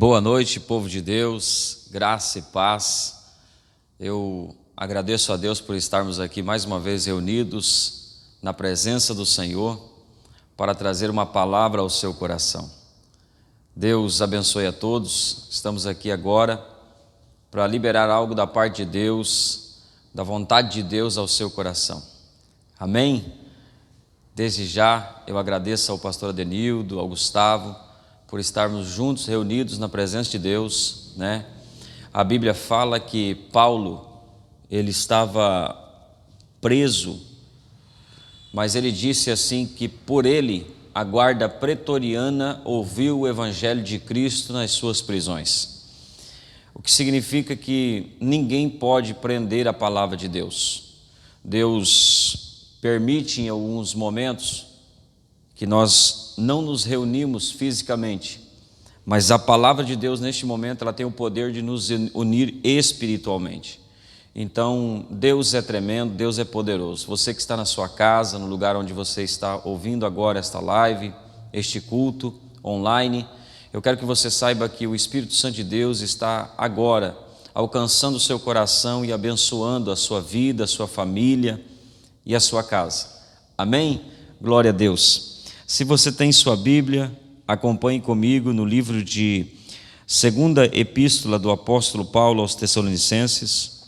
Boa noite, povo de Deus, graça e paz. Eu agradeço a Deus por estarmos aqui mais uma vez reunidos na presença do Senhor para trazer uma palavra ao seu coração. Deus abençoe a todos. Estamos aqui agora para liberar algo da parte de Deus, da vontade de Deus ao seu coração. Amém? Desde já eu agradeço ao pastor Adenildo, ao Gustavo, por estarmos juntos, reunidos na presença de Deus, né? A Bíblia fala que Paulo, ele estava preso, mas ele disse assim que por ele a guarda pretoriana ouviu o evangelho de Cristo nas suas prisões. O que significa que ninguém pode prender a palavra de Deus. Deus permite em alguns momentos que nós não nos reunimos fisicamente, mas a palavra de Deus neste momento ela tem o poder de nos unir espiritualmente. Então Deus é tremendo, Deus é poderoso. Você que está na sua casa, no lugar onde você está ouvindo agora esta live, este culto online, eu quero que você saiba que o Espírito Santo de Deus está agora alcançando o seu coração e abençoando a sua vida, a sua família e a sua casa. Amém? Glória a Deus. Se você tem sua Bíblia, acompanhe comigo no livro de segunda epístola do apóstolo Paulo aos Tessalonicenses,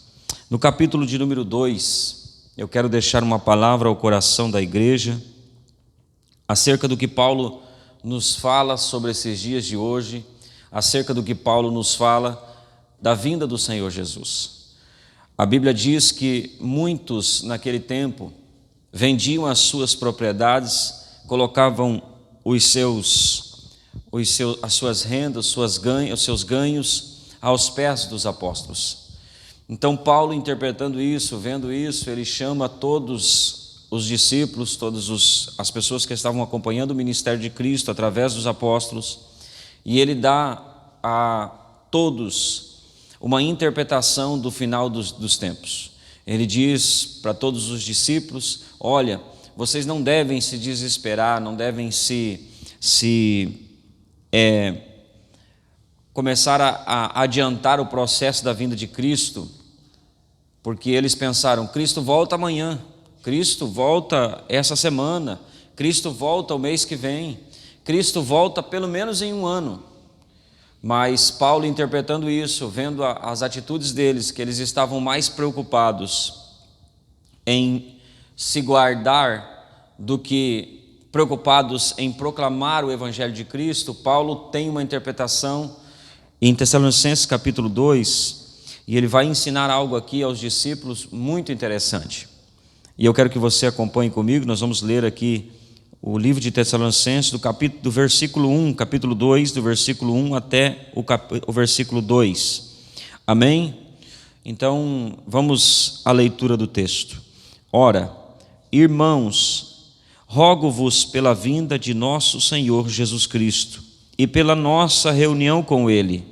no capítulo de número 2, eu quero deixar uma palavra ao coração da igreja, acerca do que Paulo nos fala sobre esses dias de hoje, acerca do que Paulo nos fala da vinda do Senhor Jesus. A Bíblia diz que muitos naquele tempo vendiam as suas propriedades, colocavam as suas rendas, os seus ganhos aos pés dos apóstolos. Então Paulo, interpretando isso, vendo isso, ele chama todos os discípulos, as pessoas que estavam acompanhando o ministério de Cristo através dos apóstolos, e ele dá a todos uma interpretação do final dos tempos. Ele diz para todos os discípulos: olha, vocês não devem se desesperar, não devem começar a adiantar o processo da vinda de Cristo, porque eles pensaram: Cristo volta amanhã, Cristo volta essa semana, Cristo volta o mês que vem, Cristo volta pelo menos em um ano. Mas Paulo, interpretando isso, vendo as atitudes deles, que eles estavam mais preocupados em se guardar do que preocupados em proclamar o evangelho de Cristo, Paulo tem uma interpretação em Tessalonicenses capítulo 2, e ele vai ensinar algo aqui aos discípulos muito interessante. E eu quero que você acompanhe comigo. Nós vamos ler aqui o livro de Tessalonicenses do versículo 1, capítulo 2, do versículo 1 até o versículo 2. Amém? Então, vamos à leitura do texto. Ora, irmãos, rogo-vos pela vinda de nosso Senhor Jesus Cristo e pela nossa reunião com Ele,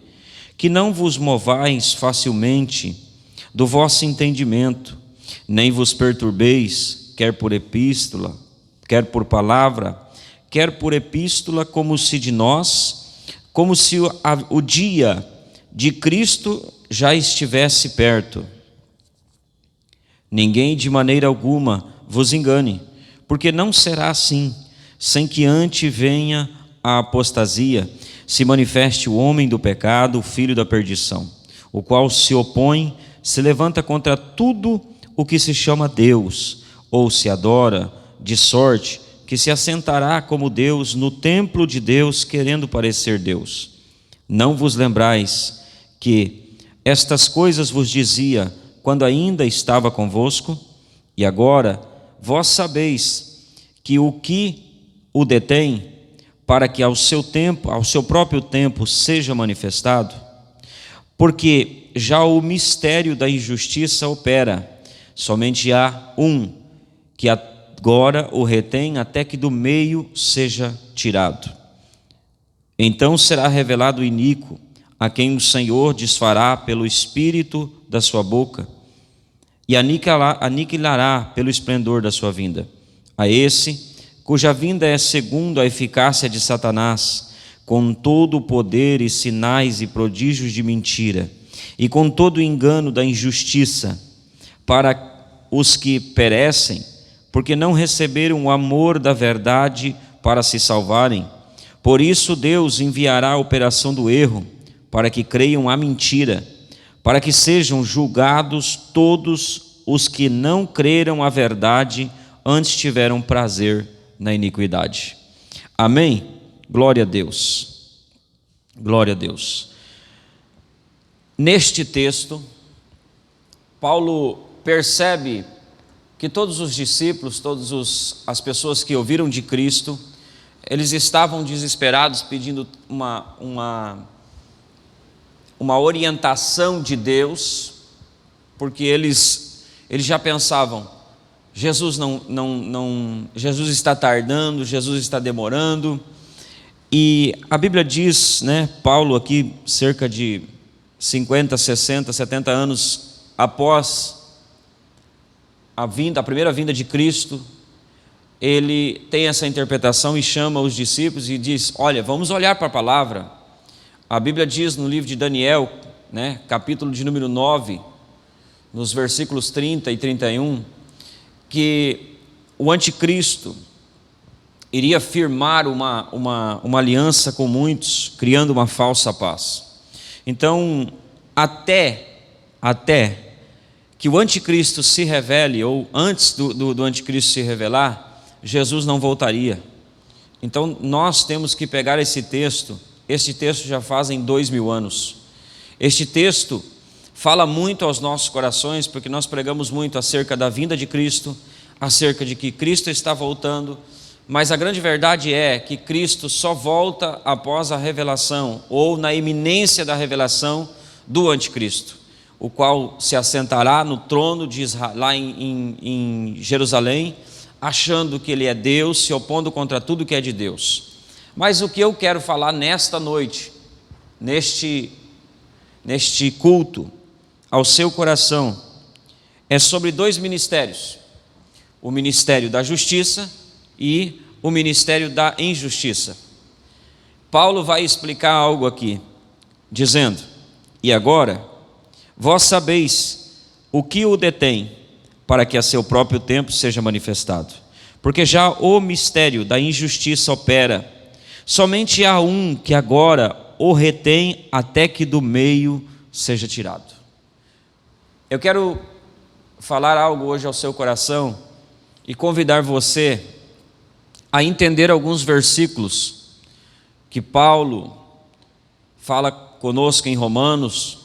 que não vos movais facilmente do vosso entendimento, nem vos perturbeis, quer por epístola, quer por palavra, quer por epístola, como se o dia de Cristo já estivesse perto. Ninguém de maneira alguma vos engane, porque não será assim, sem que antes venha a apostasia, se manifeste o homem do pecado, o filho da perdição, o qual se opõe, se levanta contra tudo o que se chama Deus, ou se adora, de sorte que se assentará como Deus no templo de Deus, querendo parecer Deus. Não vos lembrais que estas coisas vos dizia quando ainda estava convosco? E agora vós sabeis que o detém, para que ao seu próprio tempo seja manifestado, porque já o mistério da injustiça opera, somente há um que agora o retém até que do meio seja tirado. Então será revelado o iníquo, a quem o Senhor desfará pelo espírito da sua boca e aniquilará pelo esplendor da sua vinda. A esse, cuja vinda é segundo a eficácia de Satanás, com todo o poder e sinais e prodígios de mentira, e com todo o engano da injustiça, para os que perecem, porque não receberam o amor da verdade para se salvarem. Por isso Deus enviará a operação do erro, para que creiam a mentira, para que sejam julgados todos os que não creram a verdade, antes tiveram prazer na iniquidade. Amém? Glória a Deus. Glória a Deus. Neste texto, Paulo percebe que todos os discípulos, todas as pessoas que ouviram de Cristo, eles estavam desesperados, pedindo uma orientação de Deus, porque eles já pensavam: Jesus Jesus está tardando, Jesus está demorando. E a Bíblia diz, Paulo aqui, cerca de 50, 60, 70 anos após a primeira vinda de Cristo, ele tem essa interpretação e chama os discípulos e diz: olha, vamos olhar para a palavra. A Bíblia diz no livro de Daniel, capítulo de número 9, nos versículos 30 e 31, que o anticristo iria firmar uma aliança com muitos, criando uma falsa paz. Então, até que o anticristo se revele, ou antes do anticristo se revelar, Jesus não voltaria. Então nós temos que pegar esse texto já fazem 2000 anos. Este texto fala muito aos nossos corações, porque nós pregamos muito acerca da vinda de Cristo, acerca de que Cristo está voltando, mas a grande verdade é que Cristo só volta após a revelação, ou na iminência da revelação do anticristo, o qual se assentará no trono de Israel, lá em Jerusalém, achando que ele é Deus, se opondo contra tudo que é de Deus. Mas o que eu quero falar nesta noite, neste culto, ao seu coração, é sobre dois ministérios: o ministério da justiça e o ministério da injustiça. Paulo vai explicar algo aqui, dizendo: e agora vós sabeis o que o detém, para que a seu próprio tempo seja manifestado. Porque já o mistério da injustiça opera. Somente há um que agora o retém, até que do meio seja tirado. Eu quero falar algo hoje ao seu coração e convidar você a entender alguns versículos que Paulo fala conosco em Romanos.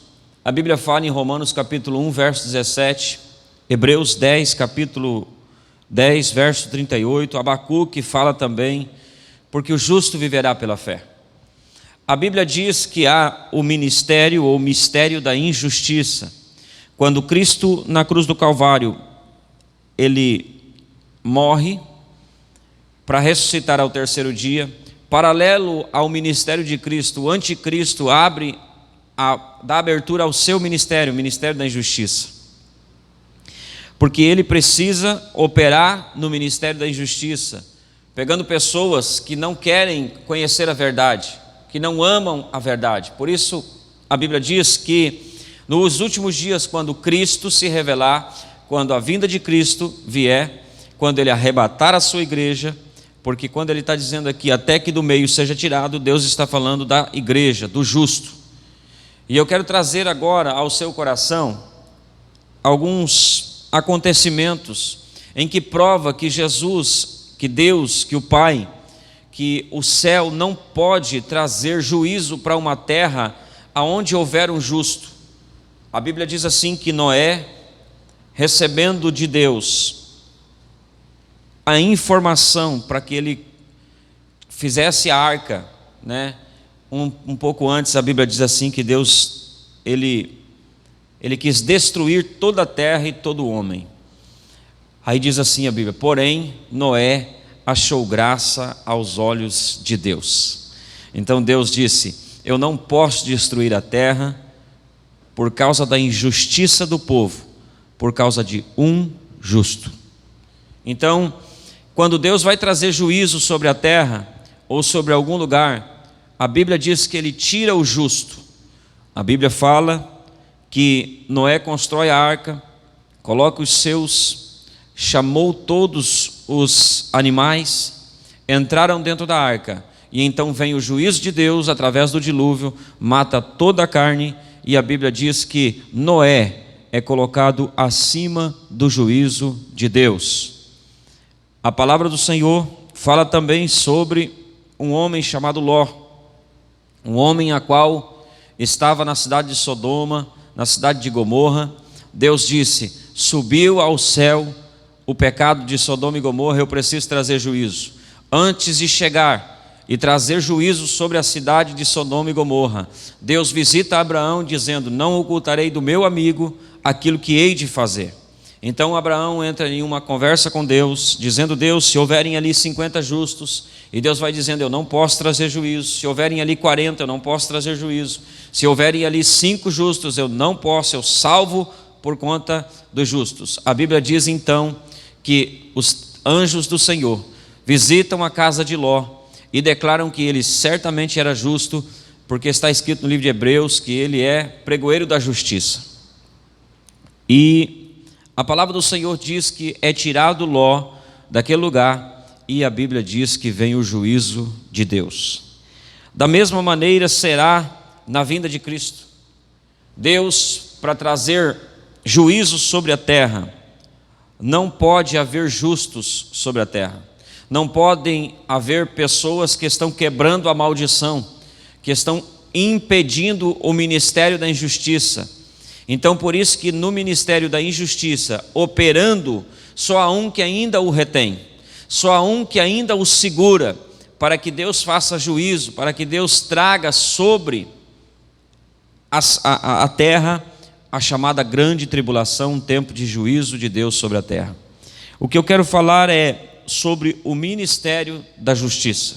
A Bíblia fala em Romanos capítulo 1, verso 17, Hebreus 10, capítulo 10, verso 38, Abacuque fala também, porque o justo viverá pela fé. A Bíblia diz que há o ministério ou mistério da injustiça. Quando Cristo na cruz do Calvário, ele morre para ressuscitar ao terceiro dia, paralelo ao ministério de Cristo, o anticristo dá abertura ao seu ministério, o ministério da injustiça, porque ele precisa operar no ministério da injustiça, pegando pessoas que não querem conhecer a verdade, que não amam a verdade. Por isso a Bíblia diz que nos últimos dias, quando Cristo se revelar, quando a vinda de Cristo vier, quando ele arrebatar a sua igreja, porque quando ele está dizendo aqui, até que do meio seja tirado, Deus está falando da igreja, do justo. E eu quero trazer agora ao seu coração alguns acontecimentos em que prova que Jesus, que Deus, que o Pai, que o céu não pode trazer juízo para uma terra aonde houver um justo. A Bíblia diz assim que Noé, recebendo de Deus a informação para que ele fizesse a arca, um pouco antes a Bíblia diz assim que Deus, ele quis destruir toda a terra e todo o homem. Aí diz assim a Bíblia: porém Noé achou graça aos olhos de Deus. Então Deus disse: eu não posso destruir a terra por causa da injustiça do povo, por causa de um justo. Então, quando Deus vai trazer juízo sobre a terra ou sobre algum lugar, a Bíblia diz que ele tira o justo. A Bíblia fala que Noé constrói a arca, coloca chamou todos os animais, entraram dentro da arca, e então vem o juízo de Deus através do dilúvio, mata toda a carne, e a Bíblia diz que Noé é colocado acima do juízo de Deus. A palavra do Senhor fala também sobre um homem chamado Ló, um homem a qual estava na cidade de Sodoma, na cidade de Gomorra. Deus disse: subiu ao céu o pecado de Sodoma e Gomorra, eu preciso trazer juízo. Antes de chegar e trazer juízo sobre a cidade de Sodoma e Gomorra, Deus visita Abraão dizendo: não ocultarei do meu amigo aquilo que hei de fazer. Então Abraão entra em uma conversa com Deus, dizendo: Deus, se houverem ali 50 justos, e Deus vai dizendo: eu não posso trazer juízo. Se houverem ali 40, eu não posso trazer juízo. Se houverem ali 5 justos, eu não posso, eu salvo por conta dos justos. A Bíblia diz então que os anjos do Senhor visitam a casa de Ló e declaram que ele certamente era justo, porque está escrito no livro de Hebreus que ele é pregoeiro da justiça. E a palavra do Senhor diz que é tirado Ló daquele lugar, e a Bíblia diz que vem o juízo de Deus. Da mesma maneira será na vinda de Cristo. Deus, para trazer juízo sobre a terra, não pode haver justos sobre a terra. Não podem haver pessoas que estão quebrando a maldição, que estão impedindo o ministério da injustiça. Então, por isso que no ministério da injustiça, operando, só há um que ainda o retém, só há um que ainda o segura, para que Deus faça juízo, para que Deus traga sobre a terra a chamada grande tribulação, um tempo de juízo de Deus sobre a terra. O que eu quero falar é sobre o ministério da justiça.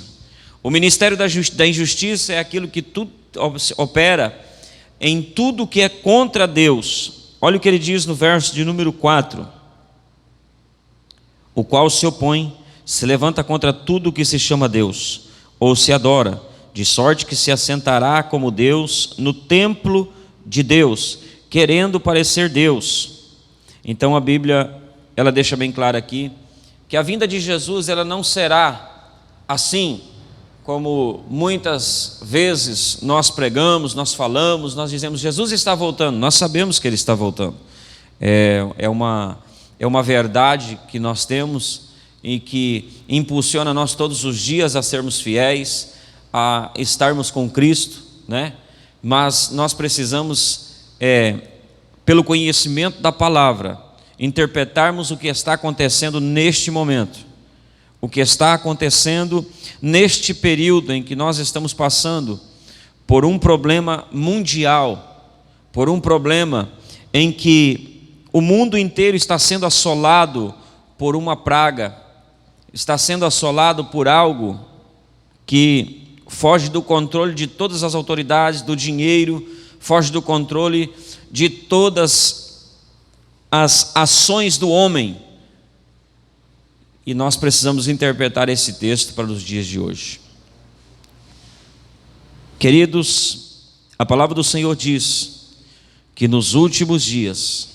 O ministério da injustiça é aquilo que tudo opera em tudo que é contra Deus. Olha o que ele diz no verso de número 4: o qual se opõe, se levanta contra tudo que se chama Deus, ou se adora, de sorte que se assentará como Deus no templo de Deus, querendo parecer Deus. Então a Bíblia, ela deixa bem claro aqui, que a vinda de Jesus, ela não será assim, como muitas vezes nós pregamos, nós falamos, nós dizemos: Jesus está voltando. Nós sabemos que Ele está voltando. É uma verdade que nós temos e que impulsiona nós todos os dias a sermos fiéis, a estarmos com Cristo, né? Mas nós precisamos, pelo conhecimento da palavra, interpretarmos o que está acontecendo neste momento, o que está acontecendo neste período em que nós estamos passando por um problema mundial, por um problema em que o mundo inteiro está sendo assolado por uma praga, está sendo assolado por algo que foge do controle de todas as autoridades, do dinheiro, foge do controle de todas as ações do homem. E nós precisamos interpretar esse texto para os dias de hoje. Queridos, a palavra do Senhor diz que nos últimos dias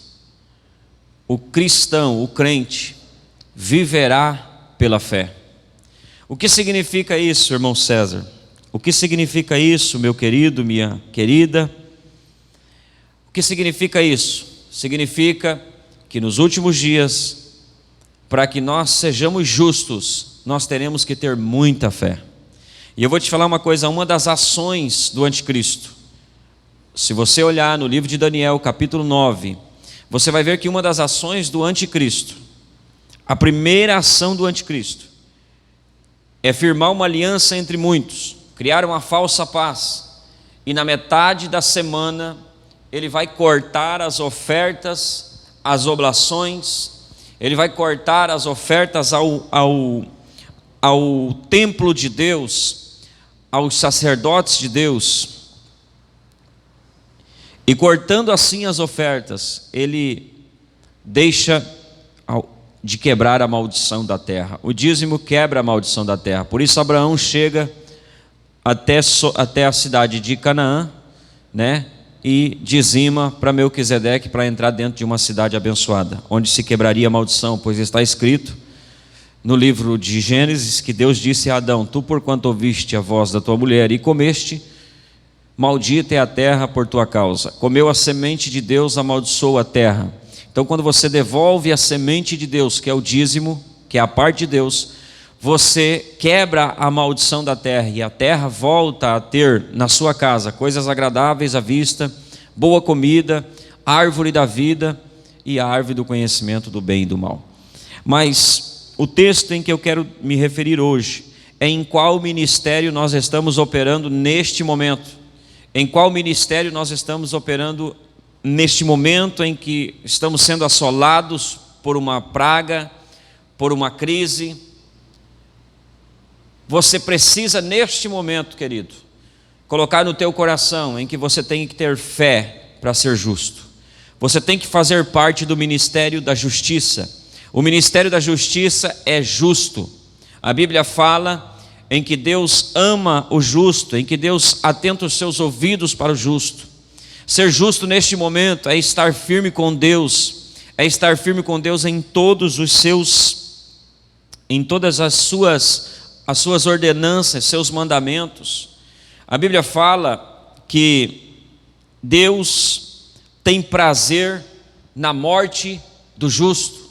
o cristão, o crente, viverá pela fé. O que significa isso, irmão César? O que significa isso, meu querido, minha querida? O que significa isso? Significa que nos últimos dias, para que nós sejamos justos, nós teremos que ter muita fé. E eu vou te falar uma coisa: uma das ações do anticristo, se você olhar no livro de Daniel, capítulo 9, você vai ver que uma das ações do anticristo, a primeira ação do anticristo, é firmar uma aliança entre muitos, criar uma falsa paz, e na metade da semana ele vai cortar as ofertas, as oblações, ele vai cortar as ofertas ao templo de Deus, aos sacerdotes de Deus, e cortando assim as ofertas, ele deixa de quebrar a maldição da terra. O dízimo quebra a maldição da terra. Por isso Abraão chega até a cidade de Canaã, né? E dizima para Melquisedeque para entrar dentro de uma cidade abençoada, onde se quebraria a maldição, pois está escrito no livro de Gênesis que Deus disse a Adão: tu, porquanto ouviste a voz da tua mulher e comeste, maldita é a terra por tua causa. Comeu a semente de Deus, amaldiçoou a terra. Então, quando você devolve a semente de Deus, que é o dízimo, que é a parte de Deus, você quebra a maldição da terra, e a terra volta a ter na sua casa coisas agradáveis à vista, boa comida, árvore da vida e a árvore do conhecimento do bem e do mal. Mas o texto em que eu quero me referir hoje é em qual ministério nós estamos operando neste momento. Em qual ministério nós estamos operando neste momento em que estamos sendo assolados por uma praga, por uma crise. Você precisa neste momento, querido, colocar no teu coração em que você tem que ter fé para ser justo. Você tem que fazer parte do ministério da justiça. O ministério da justiça é justo. A Bíblia fala em que Deus ama o justo, em que Deus atenta os seus ouvidos para o justo. Ser justo neste momento é estar firme com Deus, em todos os seus, em todas as suas ordenanças, seus mandamentos. A Bíblia fala que Deus tem prazer na morte do justo,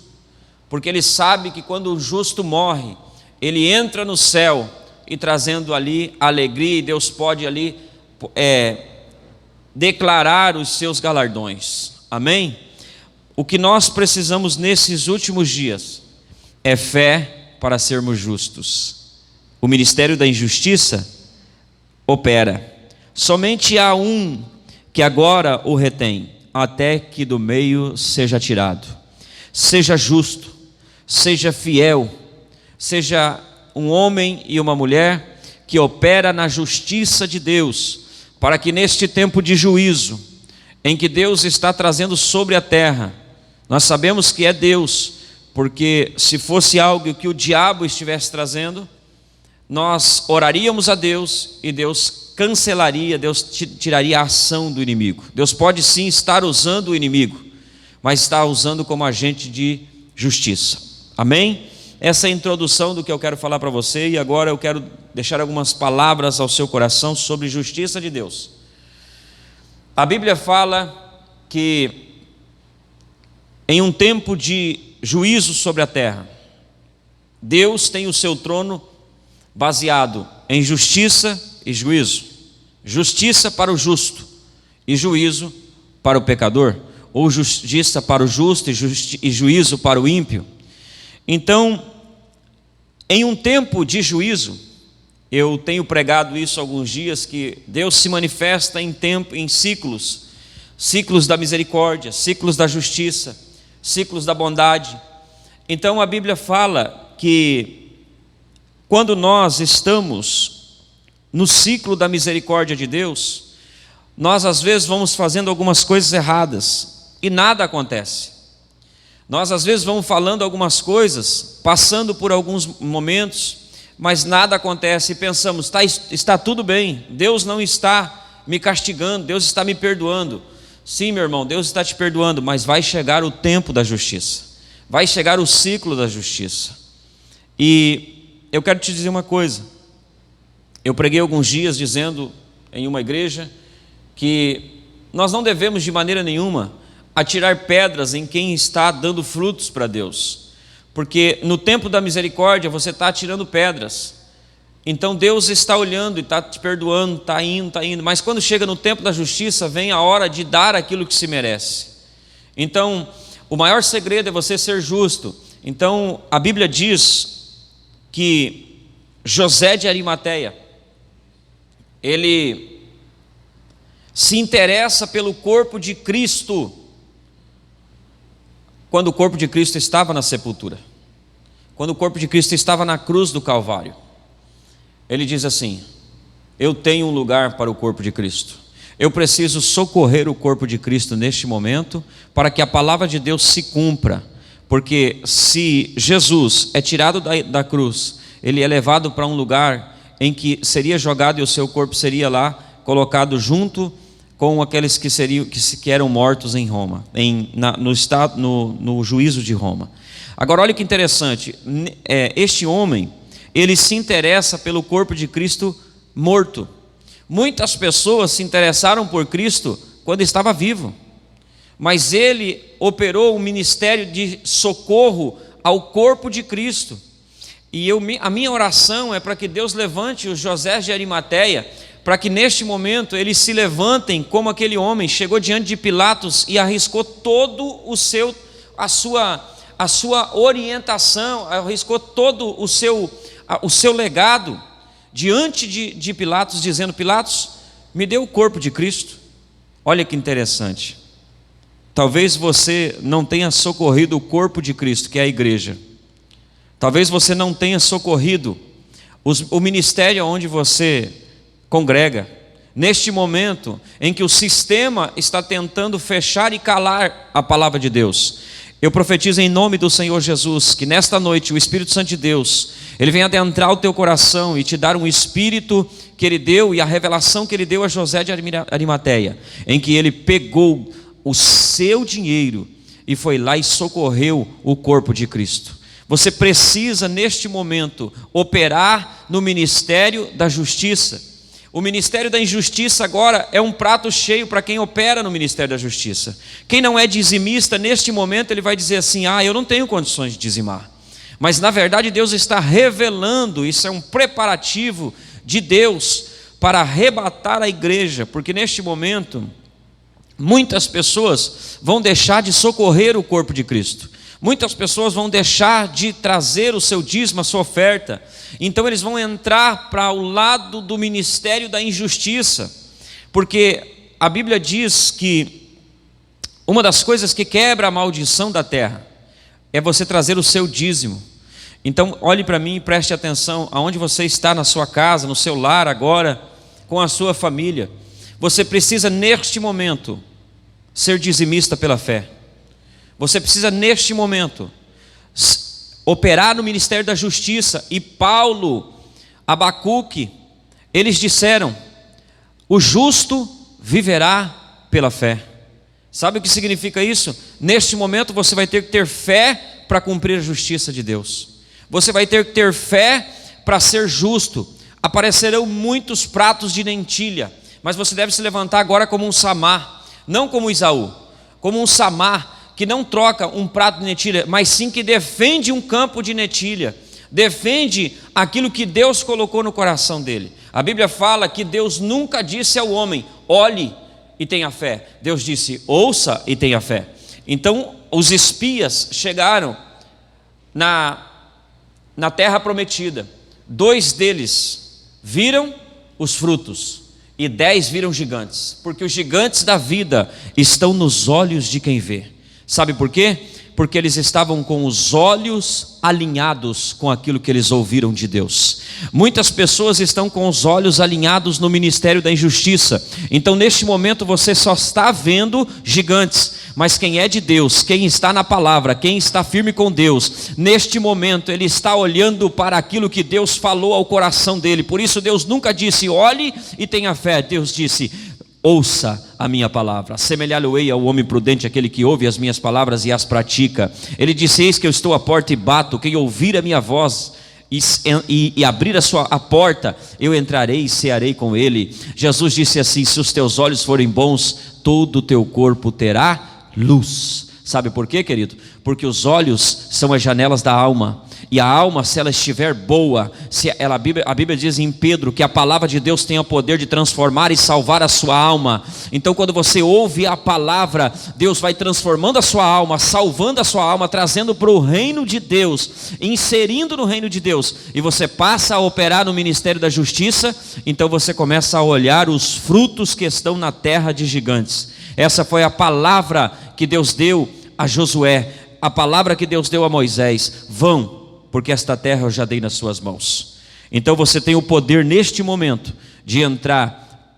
porque Ele sabe que quando o justo morre, ele entra no céu e trazendo ali alegria, e Deus pode ali declarar os seus galardões. Amém? O que nós precisamos nesses últimos dias é fé para sermos justos. O ministério da injustiça opera. Somente há um que agora o retém, até que do meio seja tirado. Seja justo, seja fiel, seja um homem e uma mulher que opera na justiça de Deus, para que neste tempo de juízo, em que Deus está trazendo sobre a terra, nós sabemos que é Deus, porque se fosse algo que o diabo estivesse trazendo, nós oraríamos a Deus e Deus cancelaria, Deus tiraria a ação do inimigo. Deus pode sim estar usando o inimigo, mas está usando como agente de justiça. Amém? Essa é a introdução do que eu quero falar para você, e agora eu quero deixar algumas palavras ao seu coração sobre justiça de Deus. A Bíblia fala que em um tempo de juízo sobre a terra, Deus tem o seu trono baseado em justiça e juízo. Justiça para o justo e juízo para o pecador, ou justiça para o justo e juízo para o ímpio. Então, em um tempo de juízo, eu tenho pregado isso há alguns dias, que Deus se manifesta em ciclos da misericórdia, ciclos da justiça, ciclos da bondade. Então a Bíblia fala que quando nós estamos no ciclo da misericórdia de Deus, nós às vezes vamos fazendo algumas coisas erradas e nada acontece. Nós às vezes vamos falando algumas coisas, passando por alguns momentos, mas nada acontece, e pensamos, está tudo bem, Deus não está me castigando, Deus está me perdoando. Sim, meu irmão, Deus está te perdoando, mas vai chegar o tempo da justiça, vai chegar o ciclo da justiça. E eu quero te dizer uma coisa, eu preguei alguns dias dizendo em uma igreja que nós não devemos de maneira nenhuma atirar pedras em quem está dando frutos para Deus, porque no tempo da misericórdia você está atirando pedras, então Deus está olhando e está te perdoando, está indo, mas quando chega no tempo da justiça, vem a hora de dar aquilo que se merece. Então o maior segredo é você ser justo. Então a Bíblia diz que José de Arimateia, ele se interessa pelo corpo de Cristo, quando o corpo de Cristo estava na sepultura, quando o corpo de Cristo estava na cruz do Calvário. Ele diz assim: eu tenho um lugar para o corpo de Cristo, eu preciso socorrer o corpo de Cristo neste momento, para que a palavra de Deus se cumpra, porque se Jesus é tirado da cruz, ele é levado para um lugar em que seria jogado e o seu corpo seria lá colocado junto com aqueles que eram mortos em Roma, no juízo de Roma. Agora olha que interessante, este homem, ele se interessa pelo corpo de Cristo morto. Muitas pessoas se interessaram por Cristo quando estava vivo, mas ele operou um ministério de socorro ao corpo de Cristo. E a minha oração é para que Deus levante os José de Arimateia, para que neste momento eles se levantem como aquele homem chegou diante de Pilatos e arriscou todo a sua orientação, arriscou todo o seu legado diante de Pilatos, dizendo: Pilatos, me dê o corpo de Cristo. Olha que interessante. Talvez você não tenha socorrido o corpo de Cristo, que é a igreja. Talvez você não tenha socorrido o ministério onde você congrega, neste momento em que o sistema está tentando fechar e calar a palavra de Deus. Eu profetizo em nome do Senhor Jesus que nesta noite o Espírito Santo de Deus, ele vem adentrar o teu coração e te dar um espírito que ele deu e a revelação que ele deu a José de Arimateia, em que ele pegou o seu dinheiro e foi lá e socorreu o corpo de Cristo. Você precisa neste momento operar no ministério da justiça. O ministério da injustiça agora é um prato cheio para quem opera no ministério da justiça. Quem não é dizimista, neste momento ele vai dizer assim: eu não tenho condições de dizimar. Mas na verdade Deus está revelando, isso é um preparativo de Deus para arrebatar a igreja, porque neste momento muitas pessoas vão deixar de socorrer o corpo de Cristo. Muitas pessoas vão deixar de trazer o seu dízimo, a sua oferta. Então eles vão entrar para o lado do ministério da injustiça. Porque a Bíblia diz que uma das coisas que quebra a maldição da terra é você trazer o seu dízimo. Então olhe para mim e preste atenção aonde você está na sua casa, no seu lar agora, com a sua família. Você precisa neste momento ser dizimista pela fé. Você precisa neste momento operar no ministério da justiça. E Paulo, Abacuque, eles disseram: o justo viverá pela fé. Sabe o que significa isso? Neste momento você vai ter que ter fé para cumprir a justiça de Deus. Você vai ter que ter fé para ser justo. Aparecerão muitos pratos de lentilha, mas você deve se levantar agora como um Samar, não como Isaú, como um Samar, que não troca um prato de lentilha, mas sim que defende um campo de lentilha, defende aquilo que Deus colocou no coração dele. A Bíblia fala que Deus nunca disse ao homem: olhe e tenha fé. Deus disse: ouça e tenha fé. Então os espias chegaram na terra prometida. 2 deles viram os frutos e 10 viram gigantes, porque os gigantes da vida estão nos olhos de quem vê. Sabe por quê? Porque eles estavam com os olhos alinhados com aquilo que eles ouviram de Deus. Muitas pessoas estão com os olhos alinhados no ministério da injustiça. Então neste momento você só está vendo gigantes, mas quem é de Deus, quem está na palavra, quem está firme com Deus, neste momento ele está olhando para aquilo que Deus falou ao coração dele. Por isso Deus nunca disse: olhe e tenha fé. Deus disse: ouça a minha palavra. Assemelhá-lo-ei ao homem prudente, aquele que ouve as minhas palavras e as pratica. Ele disse: eis que eu estou à porta e bato. Quem ouvir a minha voz e abrir a porta, eu entrarei e cearei com ele. Jesus disse assim: se os teus olhos forem bons, todo o teu corpo terá luz. Sabe por quê, querido? Porque os olhos são as janelas da alma. E a alma, se ela estiver boa, a Bíblia diz em Pedro que a palavra de Deus tem o poder de transformar e salvar a sua alma. Então quando você ouve a palavra, Deus vai transformando a sua alma, salvando a sua alma, trazendo para o reino de Deus, inserindo no reino de Deus, e você passa a operar no ministério da justiça. Então você começa a olhar os frutos que estão na terra de gigantes. Essa foi a palavra que Deus deu a Josué, a palavra que Deus deu a Moisés: vão, porque esta terra eu já dei nas suas mãos. Então você tem o poder neste momento de entrar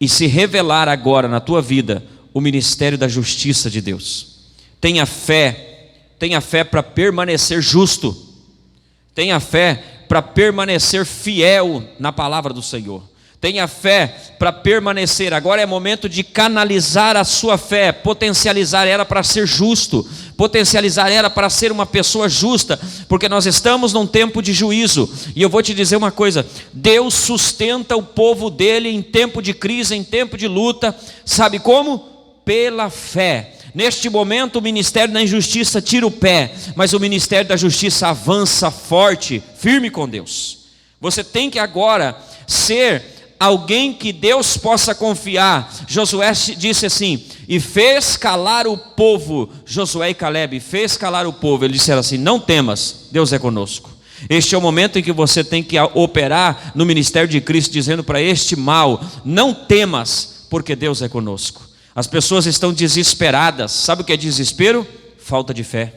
e se revelar agora na tua vida o ministério da justiça de Deus. Tenha fé para permanecer justo. Tenha fé para permanecer fiel na palavra do Senhor. Tenha fé para permanecer. Agora é momento de canalizar a sua fé, potencializar ela para ser justo, potencializar ela para ser uma pessoa justa, porque nós estamos num tempo de juízo. E eu vou te dizer uma coisa: Deus sustenta o povo dele em tempo de crise, em tempo de luta. Sabe como? Pela fé. Neste momento o ministério da injustiça tira o pé, mas o ministério da justiça avança forte, firme com Deus. Você tem que agora ser alguém que Deus possa confiar. Josué disse assim, e fez calar o povo. Josué e Caleb fez calar o povo. Eles disseram assim: não temas, Deus é conosco. Este é o momento em que você tem que operar no ministério de Cristo, dizendo para este mal: não temas, porque Deus é conosco. As pessoas estão desesperadas. Sabe o que é desespero? Falta de fé.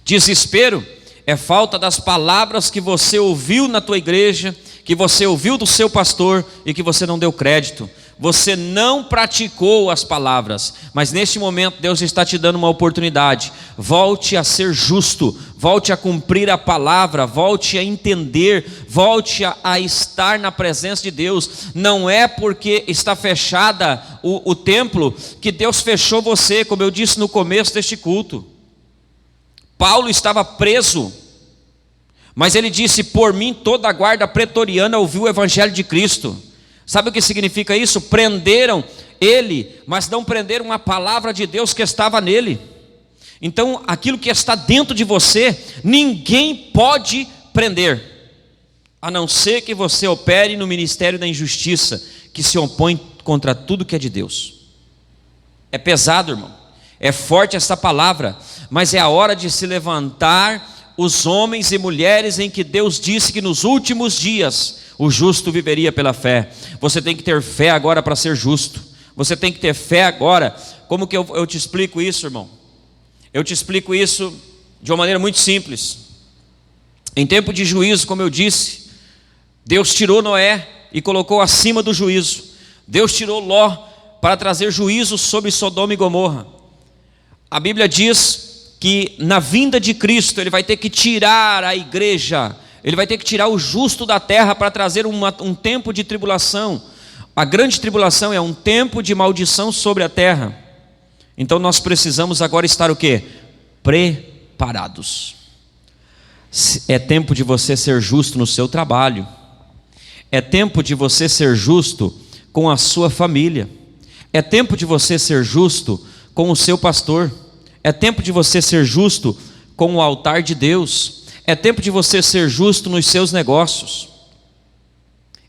Desespero é falta das palavras que você ouviu na tua igreja, que você ouviu do seu pastor e que você não deu crédito. Você não praticou as palavras, mas neste momento Deus está te dando uma oportunidade. Volte a ser justo, volte a cumprir a palavra, volte a entender, volte a estar na presença de Deus. Não é porque está fechada o templo que Deus fechou você, como eu disse no começo deste culto. Paulo estava preso, mas ele disse: por mim toda a guarda pretoriana ouviu o evangelho de Cristo. Sabe o que significa isso? Prenderam ele, mas não prenderam a palavra de Deus que estava nele. Então aquilo que está dentro de você, ninguém pode prender, a não ser que você opere no ministério da injustiça, que se opõe contra tudo que é de Deus. É pesado, irmão, é forte essa palavra, mas é a hora de se levantar os homens e mulheres em que Deus disse que nos últimos dias o justo viveria pela fé. Você tem que ter fé agora para ser justo. Você tem que ter fé agora. Como que eu te explico isso, irmão? Eu te explico isso de uma maneira muito simples. Em tempo de juízo, como eu disse, Deus tirou Noé e colocou acima do juízo. Deus tirou Ló para trazer juízo sobre Sodoma e Gomorra. A Bíblia diz que na vinda de Cristo Ele vai ter que tirar a igreja, Ele vai ter que tirar o justo da terra para trazer um tempo de tribulação. A grande tribulação é um tempo de maldição sobre a terra. Então nós precisamos agora estar o quê? Preparados. É tempo de você ser justo no seu trabalho. É tempo de você ser justo com a sua família. É tempo de você ser justo com o seu pastor. É tempo de você ser justo com o altar de Deus. É tempo de você ser justo nos seus negócios.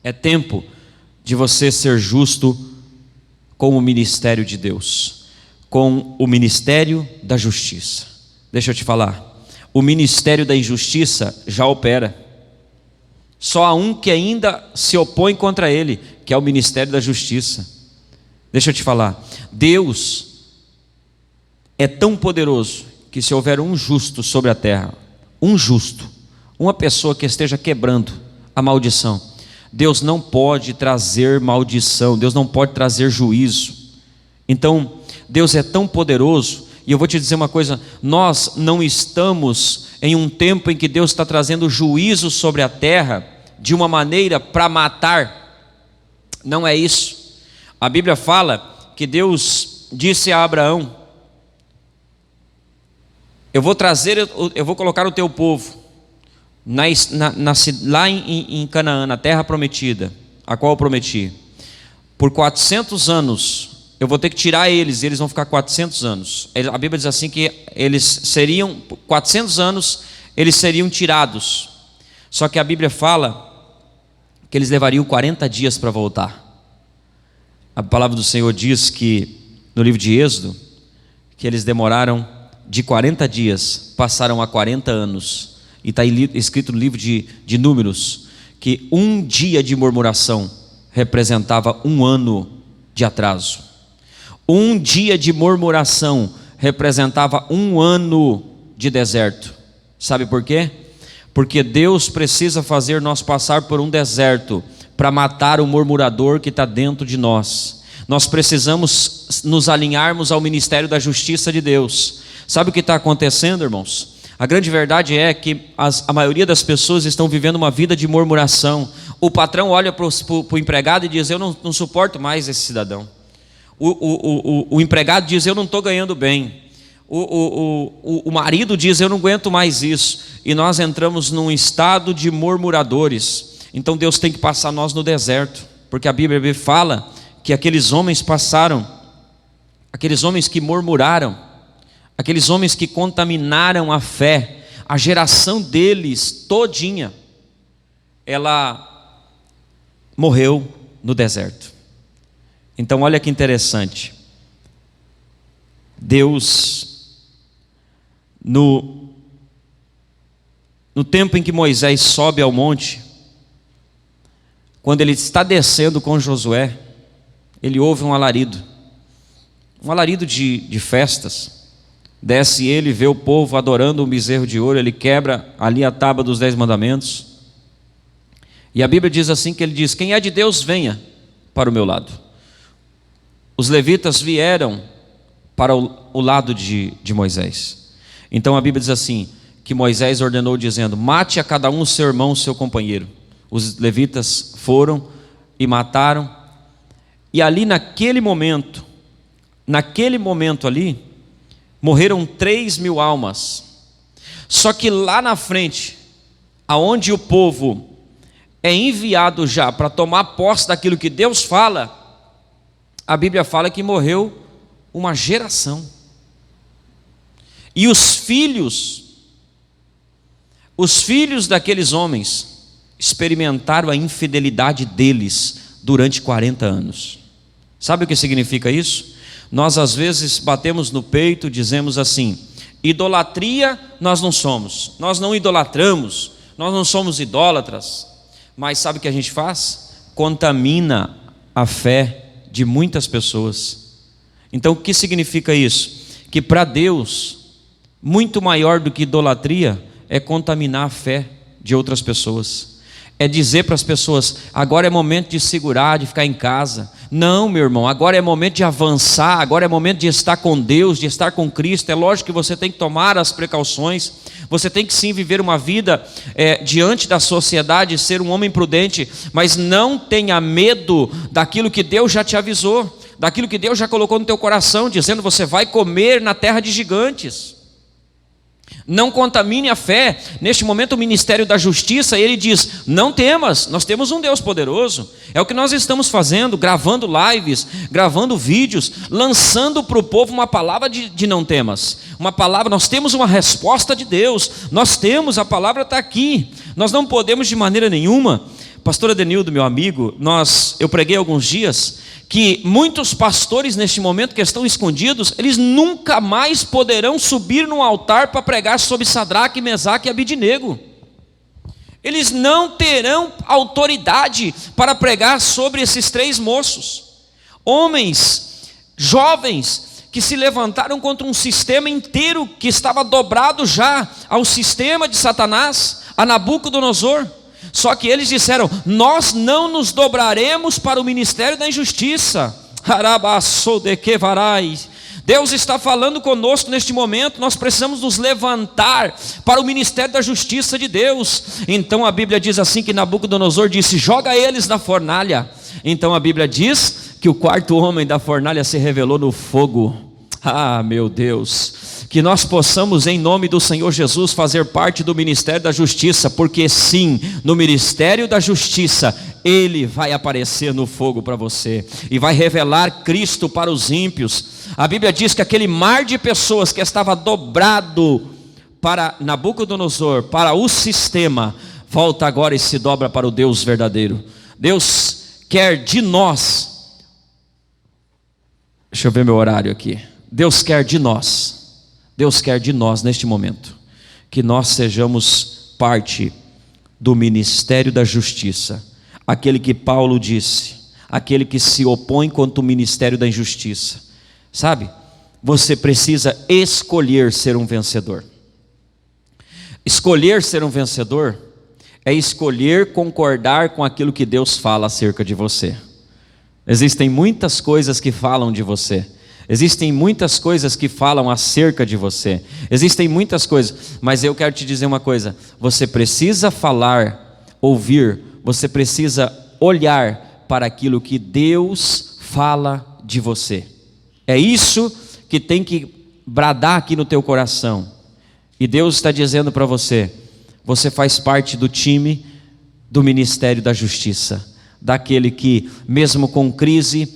É tempo de você ser justo com o ministério de Deus, com o ministério da justiça. Deixa eu te falar, o ministério da injustiça já opera. Só há um que ainda se opõe contra ele, que é o ministério da justiça. Deixa eu te falar, Deus é tão poderoso que se houver um justo sobre a terra, um justo, uma pessoa que esteja quebrando a maldição, Deus não pode trazer maldição, Deus não pode trazer juízo. Então Deus é tão poderoso. E eu vou te dizer uma coisa, nós não estamos em um tempo em que Deus está trazendo juízo sobre a terra de uma maneira para matar. Não é isso. A Bíblia fala que Deus disse a Abraão: eu vou colocar o teu povo lá em Canaã, na terra prometida, a qual eu prometi. Por 400 anos eu vou ter que tirar eles, e eles vão ficar 400 anos. A Bíblia diz assim que eles seriam, 400 anos, eles seriam tirados. Só que a Bíblia fala que eles levariam 40 dias para voltar. A palavra do Senhor diz que, no livro de Êxodo, que eles demoraram de 40 dias, passaram a 40 anos. E está escrito no livro de Números, que um dia de murmuração representava um ano de atraso. Um dia de murmuração representava um ano de deserto. Sabe por quê? Porque Deus precisa fazer nós passar por um deserto para matar o murmurador que está dentro de nós. Nós precisamos nos alinharmos ao ministério da justiça de Deus. Sabe o que está acontecendo, irmãos? A grande verdade é que a maioria das pessoas estão vivendo uma vida de murmuração. O patrão olha para o empregado e diz: eu não suporto mais esse cidadão. O empregado diz: eu não estou ganhando bem. O marido diz: eu não aguento mais isso. E nós entramos num estado de murmuradores. Então Deus tem que passar nós no deserto, porque a Bíblia fala que aqueles homens passaram, aqueles homens que murmuraram, aqueles homens que contaminaram a fé, a geração deles todinha, ela morreu no deserto. Então olha que interessante, Deus, no tempo em que Moisés sobe ao monte, quando ele está descendo com Josué, ele ouve um alarido de festas. Desce ele, vê o povo adorando um bezerro de ouro, ele quebra ali a tábua dos 10 mandamentos. E a Bíblia diz assim, que ele diz: quem é de Deus, venha para o meu lado. Os levitas vieram para o lado de Moisés. Então a Bíblia diz assim, que Moisés ordenou dizendo: mate a cada um o seu irmão, o seu companheiro. Os levitas foram e mataram. E ali naquele momento ali, morreram 3.000 almas. Só que lá na frente, aonde o povo é enviado já para tomar posse daquilo que Deus fala, a Bíblia fala que morreu uma geração. E os filhos daqueles homens experimentaram a infidelidade deles durante 40 anos. Sabe o que significa isso? Nós às vezes batemos no peito, dizemos assim: idolatria nós não somos, nós não idolatramos, nós não somos idólatras. Mas sabe o que a gente faz? Contamina a fé de muitas pessoas. Então o que significa isso? Que para Deus, muito maior do que idolatria é contaminar a fé de outras pessoas. É dizer para as pessoas: agora é momento de segurar, de ficar em casa. Não, meu irmão, agora é momento de avançar, agora é momento de estar com Deus, de estar com Cristo. É lógico que você tem que tomar as precauções, você tem que sim viver uma vida diante da sociedade, ser um homem prudente, mas não tenha medo daquilo que Deus já te avisou, daquilo que Deus já colocou no teu coração, dizendo: você vai comer na terra de gigantes. Não contamine a fé. Neste momento o Ministério da Justiça, ele diz: não temas, nós temos um Deus poderoso. É o que nós estamos fazendo, gravando lives, gravando vídeos, lançando para o povo uma palavra de não temas. Uma palavra, nós temos uma resposta de Deus, nós temos, a palavra está aqui. Nós não podemos de maneira nenhuma. Pastor Adenildo, meu amigo, eu preguei alguns dias que muitos pastores neste momento que estão escondidos, eles nunca mais poderão subir num altar para pregar sobre Sadraque, Mesaque e Abidnego. Eles não terão autoridade para pregar sobre esses 3 moços, homens, jovens, que se levantaram contra um sistema inteiro que estava dobrado já ao sistema de Satanás, a Nabucodonosor. Só que eles disseram: nós não nos dobraremos para o ministério da injustiça. Deus está falando conosco neste momento. Nós precisamos nos levantar para o ministério da justiça de Deus. Então a Bíblia diz assim, que Nabucodonosor disse: joga eles na fornalha. Então a Bíblia diz que o 4º homem da fornalha se revelou no fogo. Ah, meu Deus, que nós possamos em nome do Senhor Jesus fazer parte do ministério da justiça, porque sim, no ministério da justiça Ele vai aparecer no fogo para você e vai revelar Cristo para os ímpios. A Bíblia diz que aquele mar de pessoas que estava dobrado para Nabucodonosor, para o sistema, volta agora e se dobra para o Deus verdadeiro. Deus quer de nós, deixa eu ver meu horário aqui. Deus quer de nós neste momento, que nós sejamos parte do ministério da justiça, aquele que Paulo disse, aquele que se opõe contra o ministério da injustiça. Sabe, você precisa escolher ser um vencedor. Escolher ser um vencedor é escolher concordar com aquilo que Deus fala acerca de você. Existem muitas coisas que falam de você. Existem muitas coisas que falam acerca de você. Existem muitas coisas, mas eu quero te dizer uma coisa: você precisa falar, ouvir, você precisa olhar para aquilo que Deus fala de você. É isso que tem que bradar aqui no teu coração. E Deus está dizendo para você: você faz parte do time do Ministério da Justiça, daquele que, mesmo com crise,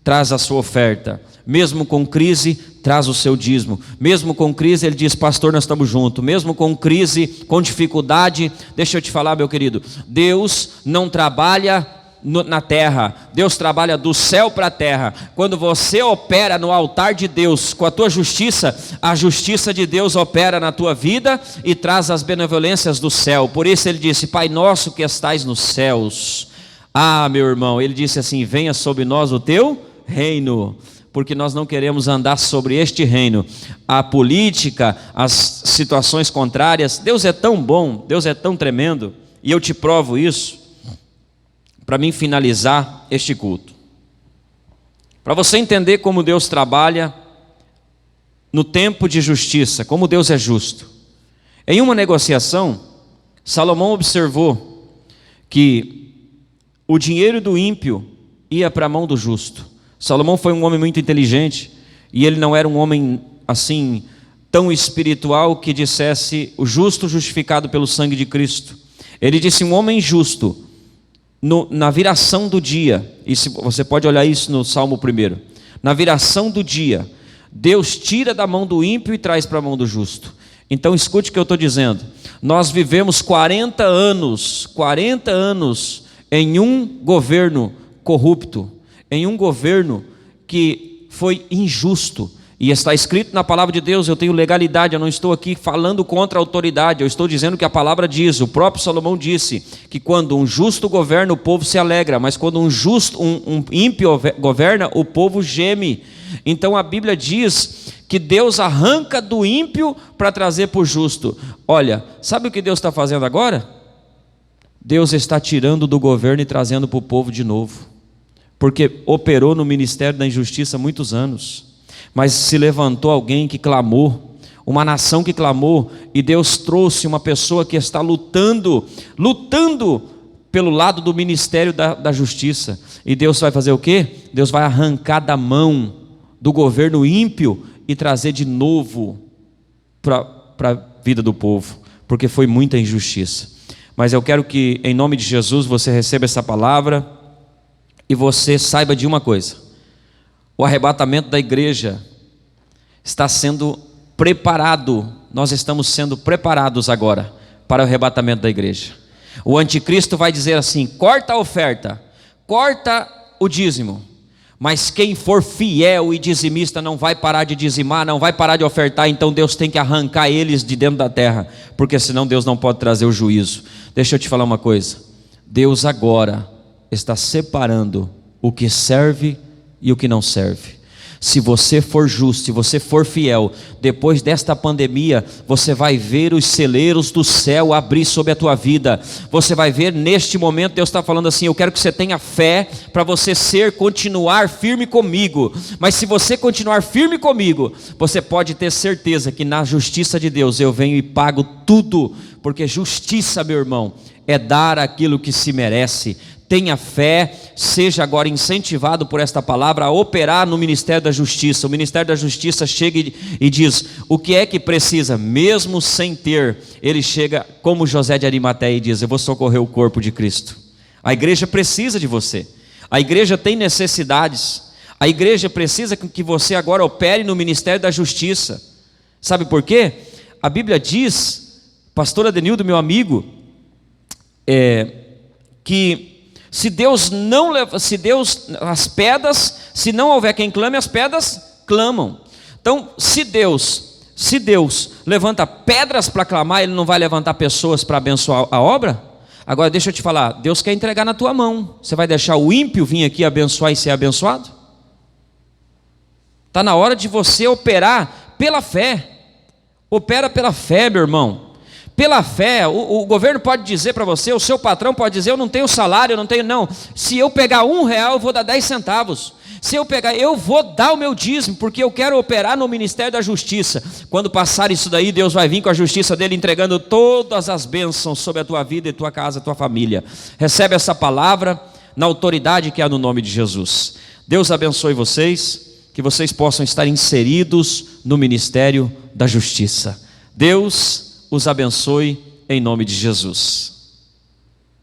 traz a sua oferta, mesmo com crise, traz o seu dízimo, mesmo com crise, ele diz: pastor, nós estamos juntos, mesmo com crise, com dificuldade. Deixa eu te falar, meu querido, Deus não trabalha na terra, Deus trabalha do céu para a terra. Quando você opera no altar de Deus com a tua justiça, a justiça de Deus opera na tua vida e traz as benevolências do céu. Por isso ele disse: Pai nosso que estais nos céus. Ah, meu irmão, ele disse assim: venha sobre nós o teu reino, porque nós não queremos andar sobre este reino. A política, as situações contrárias, Deus é tão bom, Deus é tão tremendo, e eu te provo isso para mim finalizar este culto. Para você entender como Deus trabalha no tempo de justiça, como Deus é justo. Em uma negociação, Salomão observou que o dinheiro do ímpio ia para a mão do justo. Salomão foi um homem muito inteligente, e ele não era um homem assim tão espiritual que dissesse o justo justificado pelo sangue de Cristo. Ele disse: um homem justo, na viração do dia, e você pode olhar isso no Salmo 1, na viração do dia, Deus tira da mão do ímpio e traz para a mão do justo. Então escute o que eu estou dizendo. Nós vivemos 40 anos em um governo corrupto, em um governo que foi injusto, e está escrito na palavra de Deus. Eu tenho legalidade, eu não estou aqui falando contra a autoridade, eu estou dizendo que a palavra diz. O próprio Salomão disse que quando um justo governa, o povo se alegra, mas quando um ímpio governa, o povo geme. Então a Bíblia diz que Deus arranca do ímpio para trazer para o justo. Olha, sabe o que Deus está fazendo agora? Deus está tirando do governo e trazendo para o povo de novo, porque operou no ministério da injustiça há muitos anos. Mas se levantou alguém que clamou, uma nação que clamou, e Deus trouxe uma pessoa que está lutando pelo lado do ministério da justiça. E Deus vai fazer o quê? Deus vai arrancar da mão do governo ímpio e trazer de novo para a vida do povo, porque foi muita injustiça. Mas eu quero que, em nome de Jesus, você receba essa palavra e você saiba de uma coisa: o arrebatamento da igreja está sendo preparado. Nós estamos sendo preparados agora para o arrebatamento da igreja. O anticristo vai dizer assim: corta a oferta, corta o dízimo, mas quem for fiel e dizimista não vai parar de dizimar, não vai parar de ofertar. Então Deus tem que arrancar eles de dentro da terra, porque senão Deus não pode trazer o juízo. Deixa eu te falar uma coisa: Deus agora está separando o que serve e o que não serve. Se você for justo, se você for fiel, depois desta pandemia, você vai ver os celeiros do céu abrir sobre a tua vida. Você vai ver, neste momento, Deus está falando assim: eu quero que você tenha fé para você continuar firme comigo. Mas se você continuar firme comigo, você pode ter certeza que na justiça de Deus eu venho e pago tudo, porque justiça, meu irmão, é dar aquilo que se merece. Tenha fé, seja agora incentivado por esta palavra a operar no Ministério da Justiça. O Ministério da Justiça chega e diz o que é que precisa, mesmo sem ter. Ele chega como José de Arimateia e diz: eu vou socorrer o corpo de Cristo. A igreja precisa de você, a igreja tem necessidades, a igreja precisa que você agora opere no Ministério da Justiça. Sabe por quê? A Bíblia diz, pastor Adenildo, meu amigo, que se não houver quem clame, as pedras clamam. Então, se Deus levanta pedras para clamar, Ele não vai levantar pessoas para abençoar a obra? Agora deixa eu te falar, Deus quer entregar na tua mão. Você vai deixar o ímpio vir aqui abençoar e ser abençoado? Está na hora de você operar pela fé. Opera pela fé, meu irmão. Pela fé, o governo pode dizer para você, o seu patrão pode dizer: eu não tenho salário, eu não tenho, não. Se eu pegar R$1, eu vou dar 10 centavos. Se eu pegar, eu vou dar o meu dízimo, porque eu quero operar no ministério da justiça. Quando passar isso daí, Deus vai vir com a justiça dele, entregando todas as bênçãos sobre a tua vida, e tua casa, tua família. Recebe essa palavra na autoridade que há no nome de Jesus. Deus abençoe vocês, que vocês possam estar inseridos no ministério da justiça. Deus os abençoe em nome de Jesus.